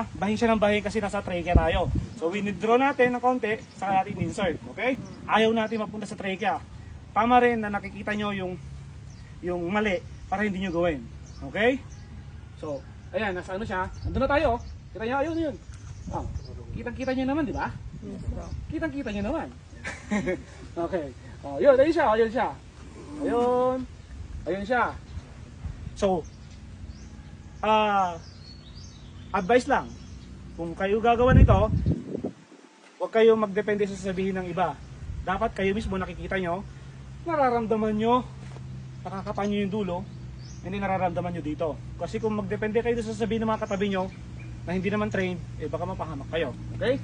siya, bahin siya ng bahin kasi nasa trachea tayo. So withdraw natin ng konti, saka natin insert, okay? Ayaw natin mapunta sa trachea. Tama rin na nakikita nyo yung mali para hindi nyo gawin. Okay? So, ayan, nasa ano siya. Andun na tayo. Kita nyo, ayun, yun. Oh, kitang-kita nyo naman, di ba? Kitang-kita nyo naman. Okay. Oh, yun, ayun siya, ayun siya. Ayun. Ayun siya. So, advice lang. Kung kayo gagawa nito, huwag kayo magdepende sa sasabihin ng iba. Dapat kayo mismo nakikita nyo, nararamdaman nyo, nakakapa nyo yung dulo, hindi nararamdaman nyo dito. Kasi kung magdepende kayo sa sasabihin ng mga katabi nyo, na hindi naman trained, eh baka mapahamak kayo. Okay?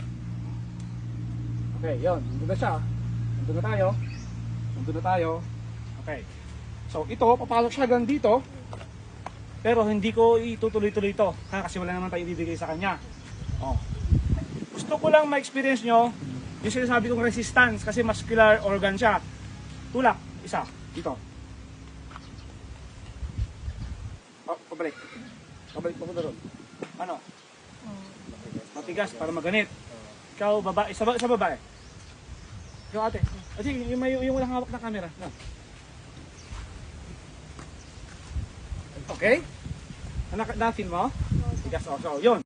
Okay, yun. Nandun na siya. Nandun na tayo. Nandun na tayo. Okay. So, ito, papasok siya hanggang dito. Pero hindi ko itutuloy-tuloy ito. Kasi wala naman tayo ibibigay sa kanya. Oh. Gusto ko lang ma-experience nyo yung sinasabi kong resistance kasi muscular organ siya. Tulak. Isa. Dito. Oh, pabalik. Pabalik mo doon. Ano? Matigas para maganit. Ikaw babae, sa babae. Ikaw ate. Kasi yung walang hawak na camera. No. Okay? Na-feel mo? Tigas. So, yun.